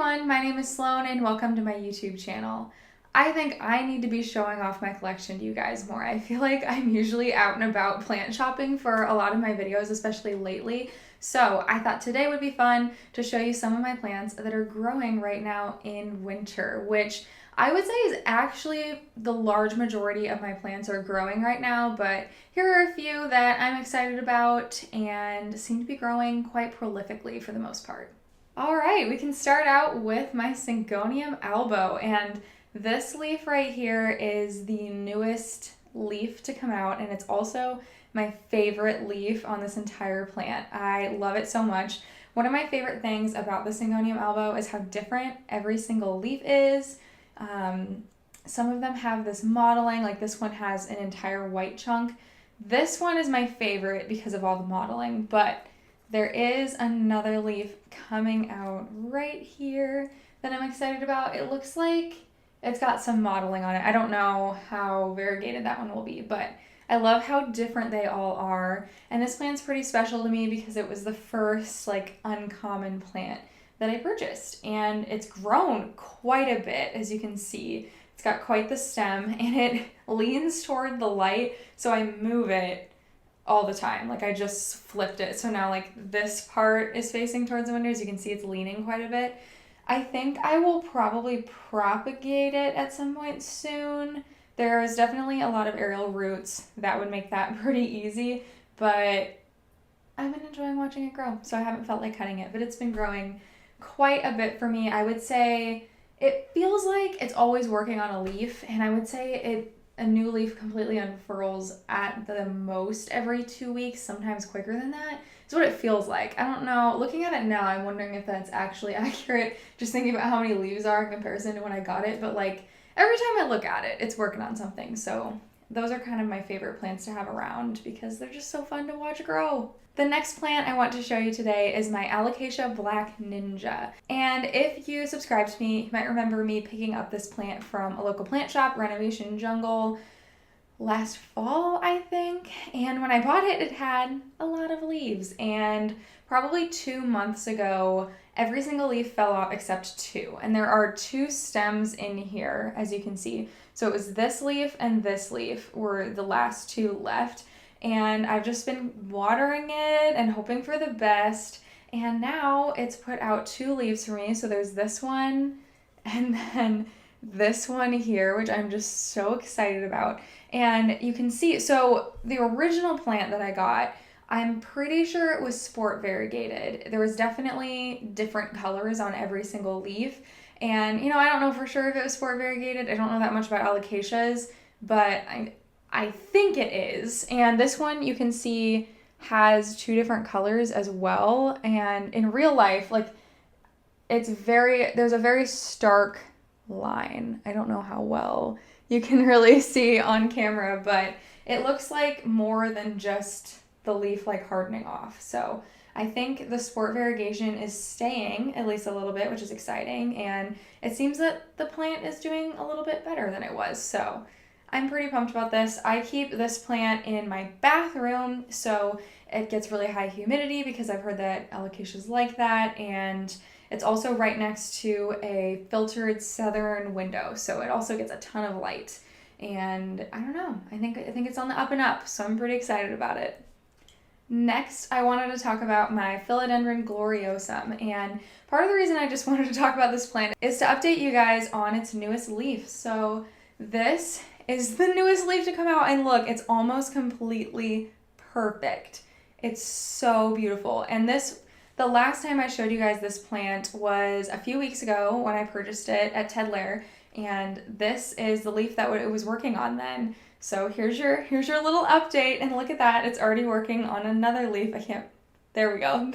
everyone, my name is Sloan and welcome to my YouTube channel. I think I need to be showing off my collection to you guys more. I feel like I'm usually out and about plant shopping for a lot of my videos, especially lately. So I thought today would be fun to show you some of my plants that are growing right now in winter, which I would say is actually the large majority of my plants are growing right now, but here are a few that I'm excited about and seem to be growing quite prolifically for the most part. All right, we can start out with my Syngonium Albo, and this leaf right here is the newest leaf to come out, and it's also my favorite leaf on this entire plant. I love it so much. One of my favorite things about the Syngonium Albo is how different every single leaf is. Some of them have this mottling, like this one has an entire white chunk. This one is my favorite because of all the mottling, but there is another leaf coming out right here that I'm excited about. It looks like it's got some mottling on it. I don't know how variegated that one will be, but I love how different they all are. And this plant's pretty special to me because it was the first uncommon plant that I purchased. And it's grown quite a bit, as you can see. It's got quite the stem and it leans toward the light, so I move it all the time. I just flipped it. So now this part is facing towards the window. As you can see, it's leaning quite a bit. I think I will probably propagate it at some point soon. There's definitely a lot of aerial roots that would make that pretty easy, but I've been enjoying watching it grow, so I haven't felt like cutting it, but it's been growing quite a bit for me. I would say it feels like it's always working on a leaf, and I would say a new leaf completely unfurls at the most every 2 weeks, sometimes quicker than that. It's what it feels like. I don't know. Looking at it now, I'm wondering if that's actually accurate, just thinking about how many leaves are in comparison to when I got it. But every time I look at it, it's working on something. So those are kind of my favorite plants to have around because they're just so fun to watch grow. The next plant I want to show you today is my Alocasia Black Ninja. And if you subscribe to me, you might remember me picking up this plant from a local plant shop, Renovation Jungle, last fall, I think. And when I bought it, it had a lot of leaves. And probably 2 months ago, every single leaf fell off except two. And there are two stems in here, as you can see. So it was this leaf and this leaf were the last two left. And I've just been watering it and hoping for the best. And now it's put out two leaves for me. So there's this one and then this one here, which I'm just so excited about. And you can see, so the original plant that I got, I'm pretty sure it was sport variegated. There was definitely different colors on every single leaf. And, I don't know for sure if it was sport variegated. I don't know that much about alocasias, but I think it is. And this one you can see has two different colors as well. And in real life, there's a very stark line. I don't know how well you can really see on camera, but it looks like more than just the leaf hardening off. So I think the sport variegation is staying at least a little bit, which is exciting. And it seems that the plant is doing a little bit better than it was. So I'm pretty pumped about this. I keep this plant in my bathroom, so it gets really high humidity because I've heard that alocasias like that, and it's also right next to a filtered southern window, so it also gets a ton of light. And I don't know, I think it's on the up and up, so I'm pretty excited about it. Next, I wanted to talk about my Philodendron Gloriosum, and part of the reason I just wanted to talk about this plant is to update you guys on its newest leaf. So this is the newest leaf to come out, and look, it's almost completely perfect. It's so beautiful. And the last time I showed you guys this plant was a few weeks ago when I purchased it at Ted Lair, and this is the leaf that it was working on then. So here's your little update, and look at that, it's already working on another leaf. There we go.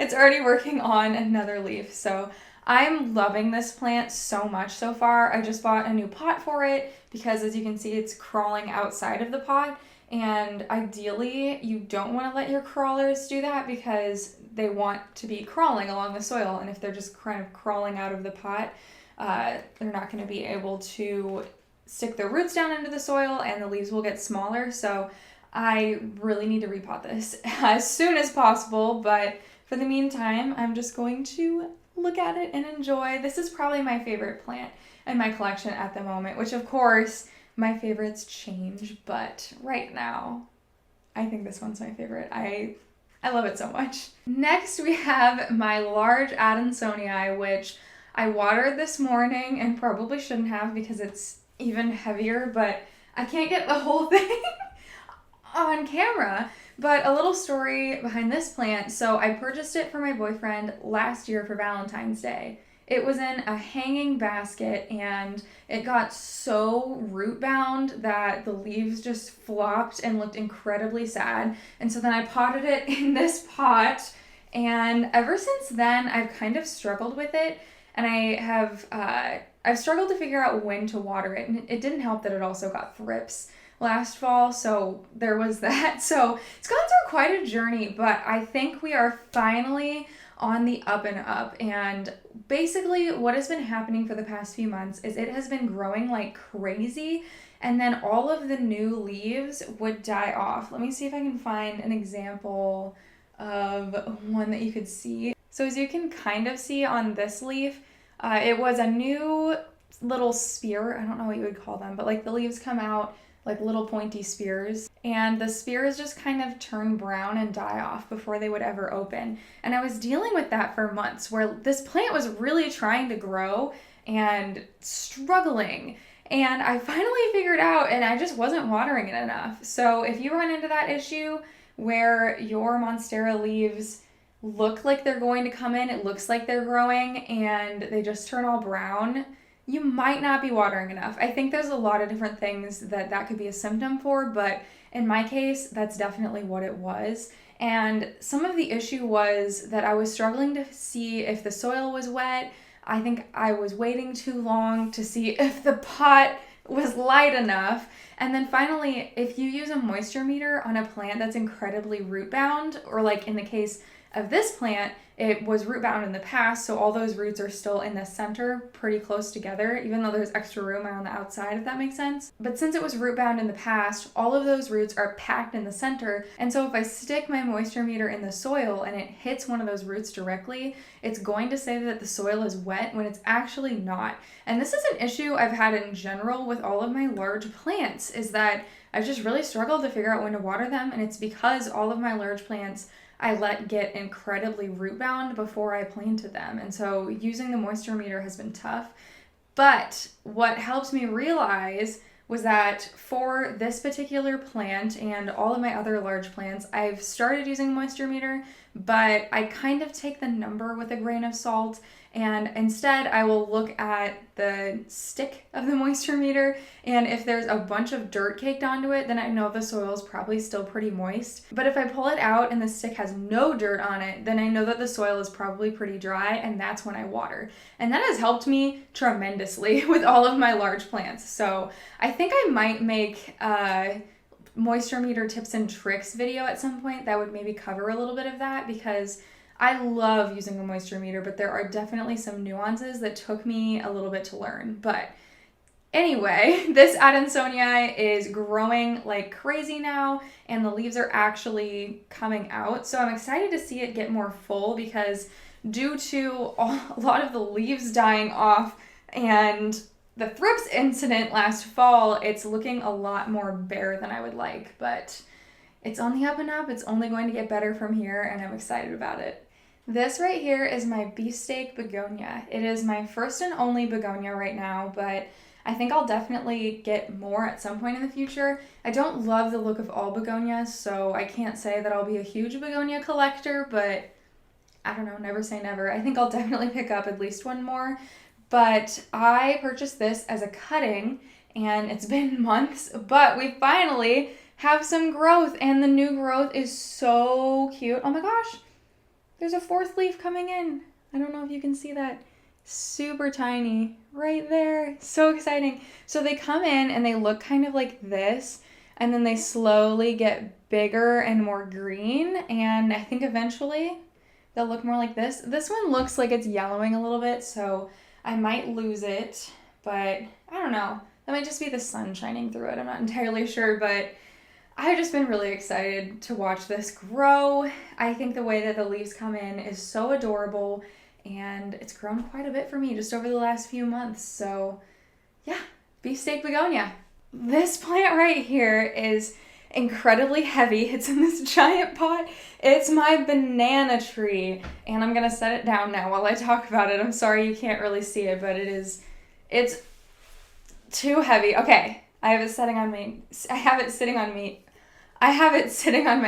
It's already working on another leaf. So I'm loving this plant so much so far. I just bought a new pot for it because, as you can see, it's crawling outside of the pot. And ideally, you don't want to let your crawlers do that because they want to be crawling along the soil. And if they're just kind of crawling out of the pot, they're not going to be able to stick their roots down into the soil and the leaves will get smaller. So I really need to repot this as soon as possible. But for the meantime, I'm just going to look at it and enjoy. This is probably my favorite plant in my collection at the moment, which of course my favorites change, but right now I think this one's my favorite. I love it so much. Next we have my large adansonii, which I watered this morning and probably shouldn't have because it's even heavier, but I can't get the whole thing on camera. But a little story behind this plant. So I purchased it for my boyfriend last year for Valentine's Day. It was in a hanging basket and it got so root bound that the leaves just flopped and looked incredibly sad. And so then I potted it in this pot, and ever since then I've kind of struggled with it, and I've struggled to figure out when to water it. And it didn't help that it also got thrips last fall, so there was that. So it's gone through quite a journey, but I think we are finally on the up and up. And basically what has been happening for the past few months is it has been growing like crazy, and then all of the new leaves would die off. Let me see if I can find an example of one that you could see. So as you can kind of see on this leaf, it was a new little spear. I don't know what you would call them, but like the leaves come out like little pointy spears, and the spears just kind of turn brown and die off before they would ever open. And I was dealing with that for months, where this plant was really trying to grow and struggling. And I finally figured out, and I just wasn't watering it enough. So if you run into that issue where your Monstera leaves look like they're going to come in, it looks like they're growing, and they just turn all brown, you might not be watering enough. I think there's a lot of different things that could be a symptom for, but in my case, that's definitely what it was. And some of the issue was that I was struggling to see if the soil was wet. I think I was waiting too long to see if the pot was light enough. And then finally, if you use a moisture meter on a plant that's incredibly root bound, or like in the case of this plant, it was root bound in the past, so all those roots are still in the center pretty close together, even though there's extra room around the outside, if that makes sense. But since it was root bound in the past, all of those roots are packed in the center, and so if I stick my moisture meter in the soil and it hits one of those roots directly, it's going to say that the soil is wet when it's actually not. And this is an issue I've had in general with all of my large plants, is that I've just really struggled to figure out when to water them, and it's because all of my large plants I let get incredibly root bound before I planted them. And so using the moisture meter has been tough. But what helped me realize was that for this particular plant and all of my other large plants, I've started using a moisture meter, but I kind of take the number with a grain of salt, and instead I will look at the stick of the moisture meter, and if there's a bunch of dirt caked onto it, then I know the soil is probably still pretty moist. But if I pull it out and the stick has no dirt on it, then I know that the soil is probably pretty dry, and that's when I water. And that has helped me tremendously with all of my large plants. So I think I might make a moisture meter tips and tricks video at some point that would maybe cover a little bit of that, because I love using a moisture meter, but there are definitely some nuances that took me a little bit to learn. But anyway, this adansonii is growing like crazy now, and the leaves are actually coming out. So I'm excited to see it get more full, because due to a lot of the leaves dying off and the thrips incident last fall, it's looking a lot more bare than I would like. But it's on the up and up. It's only going to get better from here, and I'm excited about it. This right here is my Beefsteak Begonia. It is my first and only begonia right now, but I think I'll definitely get more at some point in the future. I don't love the look of all begonias, so I can't say that I'll be a huge begonia collector, but I don't know, never say never. I think I'll definitely pick up at least one more. But I purchased this as a cutting, and it's been months, but we finally have some growth, and the new growth is so cute. Oh my gosh, there's a fourth leaf coming in. I don't know if you can see that. Super tiny right there. So exciting. So they come in and they look kind of like this, and then they slowly get bigger and more green, and I think eventually they'll look more like this. This one looks like it's yellowing a little bit, so I might lose it, but I don't know. That might just be the sun shining through it. I'm not entirely sure, but I've just been really excited to watch this grow. I think the way that the leaves come in is so adorable, and it's grown quite a bit for me just over the last few months. So yeah, Beefsteak Begonia. This plant right here is incredibly heavy. It's in this giant pot. It's my banana tree, and I'm gonna set it down now while I talk about it. I'm sorry you can't really see it, but it's too heavy. Okay, I have it sitting on my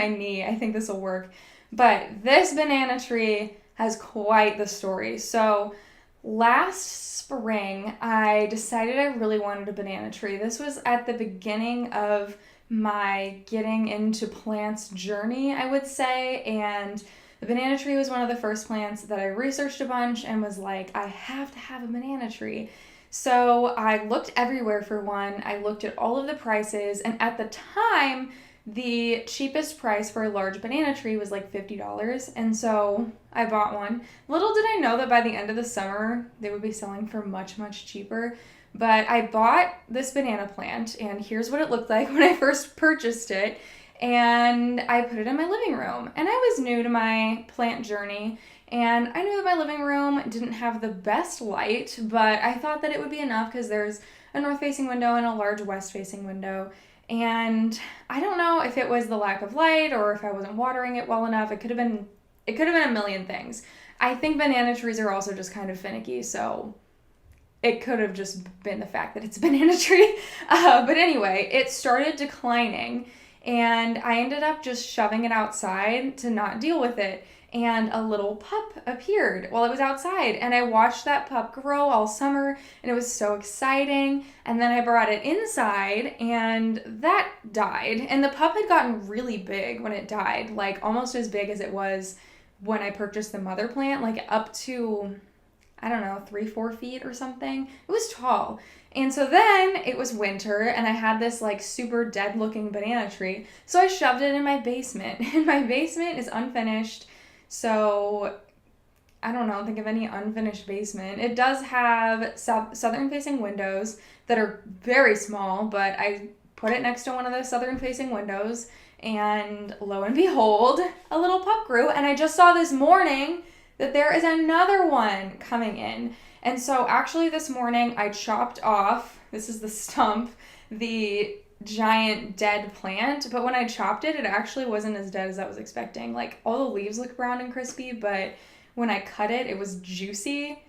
knee. I think this will work. But this banana tree has quite the story. So last spring, I decided I really wanted a banana tree. This was at the beginning of my getting into plants journey, I would say, and the banana tree was one of the first plants that I researched a bunch and was like, I have to have a banana tree. So I looked everywhere for one. I looked at all of the prices, and at the time, the cheapest price for a large banana tree was like $50, and so I bought one. Little did I know that by the end of the summer, they would be selling for much, much cheaper. But I bought this banana plant, and here's what it looked like when I first purchased it, and I put it in my living room. And I was new to my plant journey, and I knew that my living room didn't have the best light, but I thought that it would be enough because there's a north-facing window and a large west-facing window. And I don't know if it was the lack of light or if I wasn't watering it well enough. It could have been a million things. I think banana trees are also just kind of finicky, so it could have just been the fact that it's a banana tree. But anyway, it started declining, and I ended up just shoving it outside to not deal with it. And a little pup appeared while it was outside, and I watched that pup grow all summer, and it was so exciting. And then I brought it inside, and that died. And the pup had gotten really big when it died, like almost as big as it was when I purchased the mother plant, like up to, I don't know, 3-4 feet or something. It was tall. And so then it was winter, and I had this like super dead looking banana tree. So I shoved it in my basement, and my basement is unfinished. So I don't know, think of any unfinished basement. It does have southern facing windows that are very small, but I put it next to one of those southern facing windows, and lo and behold, a little pup grew. And I just saw this morning that there is another one coming in. And so actually this morning I chopped off, this is the stump, the giant dead plant, but when I chopped it, it actually wasn't as dead as I was expecting. Like, all the leaves look brown and crispy, but when I cut it, it was juicy.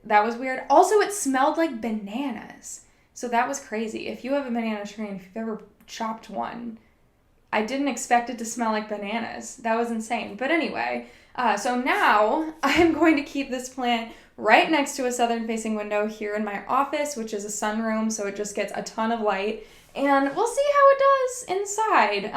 That was weird. Also, it smelled like bananas, so that was crazy. If you have a banana tree and if you've ever chopped one, I didn't expect it to smell like bananas. That was insane. But anyway, so now I'm going to keep this plant right next to a southern facing window here in my office, which is a sunroom, so it just gets a ton of light. And we'll see how it does inside.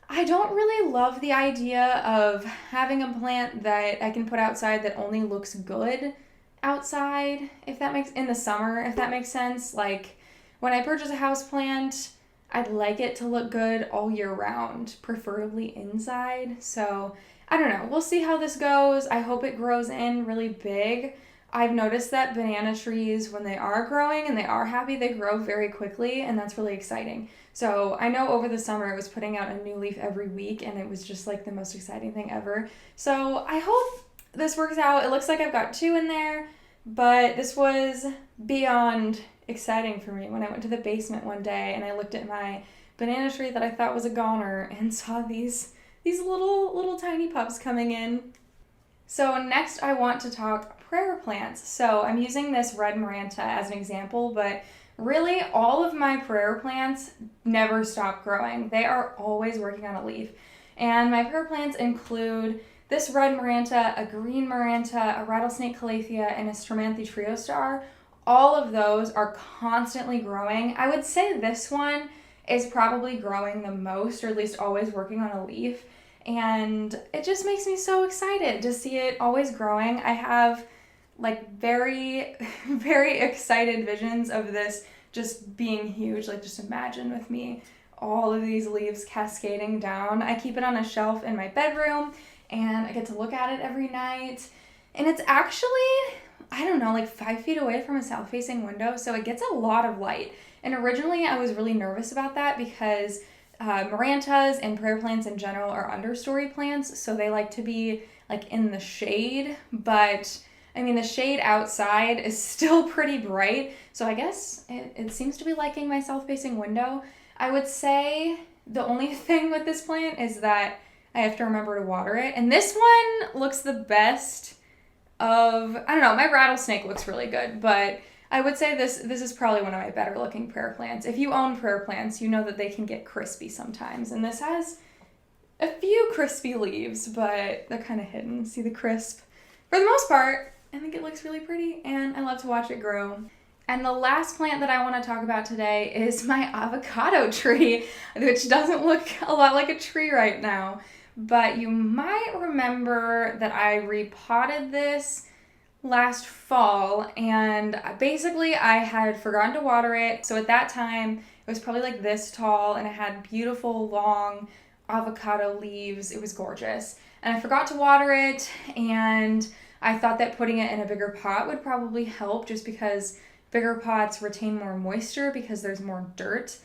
I don't really love the idea of having a plant that I can put outside that only looks good outside, in the summer, if that makes sense. Like, when I purchase a house plant, I'd like it to look good all year round, preferably inside. So, I don't know. We'll see how this goes. I hope it grows in really big. I've noticed that banana trees, when they are growing and they are happy, they grow very quickly, and that's really exciting. So I know over the summer it was putting out a new leaf every week, and it was just like the most exciting thing ever. So I hope this works out. It looks like I've got 2 in there, but this was beyond exciting for me when I went to the basement one day and I looked at my banana tree that I thought was a goner and saw these little tiny pups coming in. So next I want to talk prayer plants. So I'm using this red Maranta as an example, but really all of my prayer plants never stop growing. They are always working on a leaf. And my prayer plants include this red Maranta, a green Maranta, a rattlesnake calathea, and a Stramanthe trio star. All of those are constantly growing. I would say this one is probably growing the most, or at least always working on a leaf. And it just makes me so excited to see it always growing. I have like very, very excited visions of this just being huge. Like, just imagine with me all of these leaves cascading down. I keep it on a shelf in my bedroom, and I get to look at it every night. And it's actually, I don't know, like 5 feet away from a south-facing window, so it gets a lot of light. And originally I was really nervous about that because Marantas and prayer plants in general are understory plants, so they like to be like in the shade, but I mean the shade outside is still pretty bright, so I guess it seems to be liking my south-facing window. I would say the only thing with this plant is that I have to remember to water it, and this one looks the best of, I don't know, my rattlesnake looks really good, but I would say this is probably one of my better looking prayer plants. If you own prayer plants, you know that they can get crispy sometimes. And this has a few crispy leaves, but they're kind of hidden. See the crisp? For the most part, I think it looks really pretty and I love to watch it grow. And the last plant that I want to talk about today is my avocado tree, which doesn't look a lot like a tree right now. But you might remember that I repotted this last fall, and basically I had forgotten to water it. So at that time it was probably like this tall and it had beautiful long avocado leaves. It was gorgeous, and I forgot to water it, and I thought that putting it in a bigger pot would probably help, just because bigger pots retain more moisture because there's more dirt.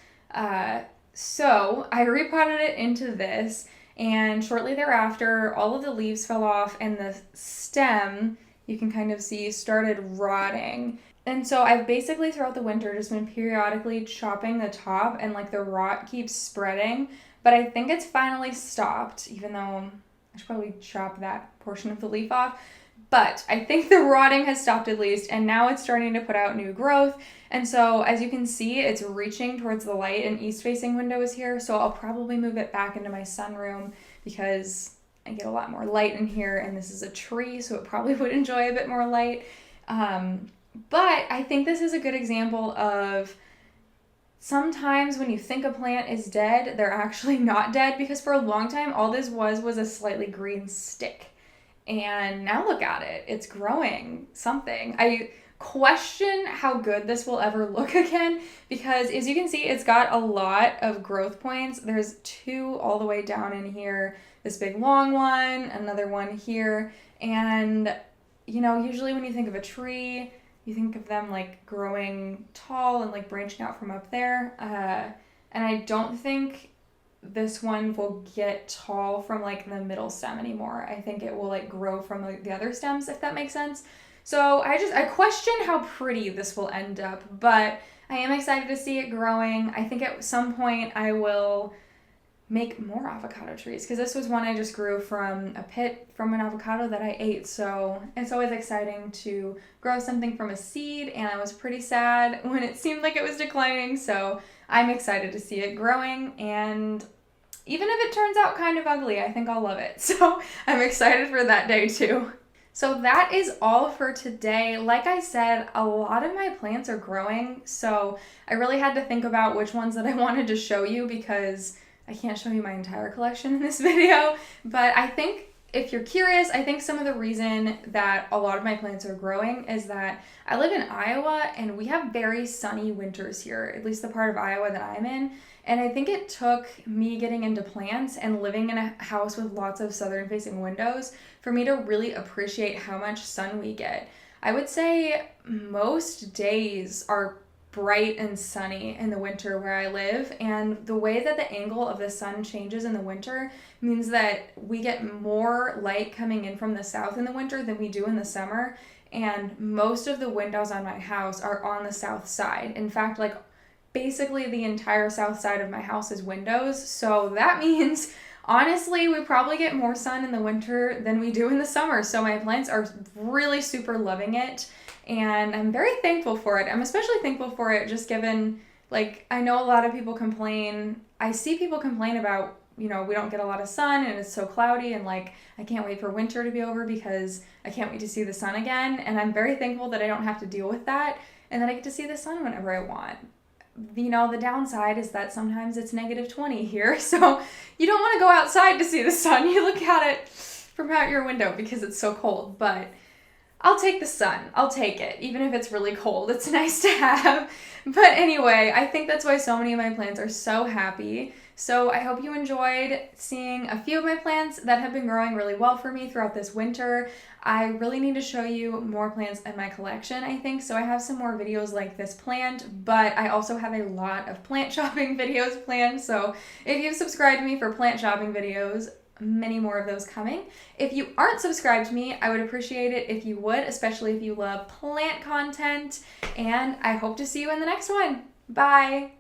So I repotted it into this, and shortly thereafter all of the leaves fell off and the stem, you can kind of see, started rotting. And so I've basically throughout the winter just been periodically chopping the top, and like the rot keeps spreading, but I think it's finally stopped, even though I should probably chop that portion of the leaf off. But I think the rotting has stopped at least, and now it's starting to put out new growth. And so as you can see, it's reaching towards the light, and east-facing window is here, so I'll probably move it back into my sunroom because I get a lot more light in here, and this is a tree, so it probably would enjoy a bit more light. But I think this is a good example of sometimes when you think a plant is dead, they're actually not dead, because for a long time, all this was a slightly green stick. And now look at it. It's growing something. I question how good this will ever look again, because as you can see, it's got a lot of growth points. There's 2 all the way down in here, this big long one, another one here. And, you know, usually when you think of a tree, you think of them like growing tall and like branching out from up there. And I don't think this one will get tall from like the middle stem anymore. I think it will like grow from like the other stems, if that makes sense. So I question how pretty this will end up, but I am excited to see it growing. I think at some point I will make more avocado trees, because this was one I just grew from a pit from an avocado that I ate. So it's always exciting to grow something from a seed, and I was pretty sad when it seemed like it was declining. So I'm excited to see it growing, and even if it turns out kind of ugly, I think I'll love it. So I'm excited for that day too. So that is all for today. Like I said, a lot of my plants are growing, so I really had to think about which ones that I wanted to show you, because I can't show you my entire collection in this video. But I think if you're curious, I think some of the reason that a lot of my plants are growing is that I live in Iowa, and we have very sunny winters here, at least the part of Iowa that I'm in. And I think it took me getting into plants and living in a house with lots of southern facing windows for me to really appreciate how much sun we get. I would say most days are bright and sunny in the winter where I live, and the way that the angle of the sun changes in the winter means that we get more light coming in from the south in the winter than we do in the summer, and most of the windows on my house are on the south side. In fact, like basically the entire south side of my house is windows, so that means honestly we probably get more sun in the winter than we do in the summer. So my plants are really super loving it, and I'm very thankful for it. I'm especially thankful for it just given, like, I know a lot of people complain. I see people complain about, you know, we don't get a lot of sun and it's so cloudy, and like, I can't wait for winter to be over because I can't wait to see the sun again. And I'm very thankful that I don't have to deal with that, and that I get to see the sun whenever I want. You know, the downside is that sometimes it's -20 here, so you don't want to go outside to see the sun. You look at it from out your window because it's so cold, but I'll take the sun. I'll take it. Even if it's really cold, it's nice to have. But anyway, I think that's why so many of my plants are so happy. So I hope you enjoyed seeing a few of my plants that have been growing really well for me throughout this winter. I really need to show you more plants in my collection, I think, so I have some more videos like this planned, but I also have a lot of plant shopping videos planned, so if you've subscribed to me for plant shopping videos, many more of those coming. If you aren't subscribed to me, I would appreciate it if you would, especially if you love plant content, and I hope to see you in the next one. Bye!